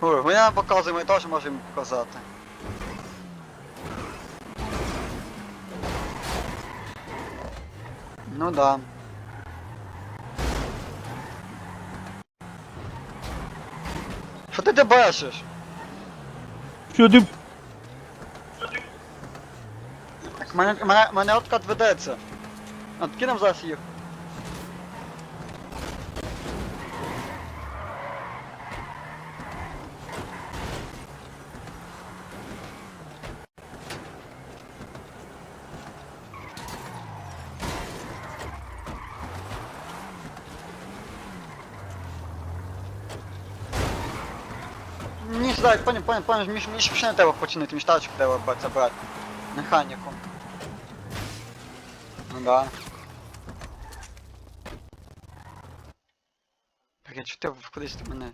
Ой, ми нам показуємо, ми теж можемо показати. Ну да. Що ти дебешиш? Що ти? Так, мене откат ведеться. Откинем зараз їх. Ні, сюди, понял, мені ще не треба починити, мені тачку треба забрати. Механіку. Ну да. Так, я чого ти кудись ти мене?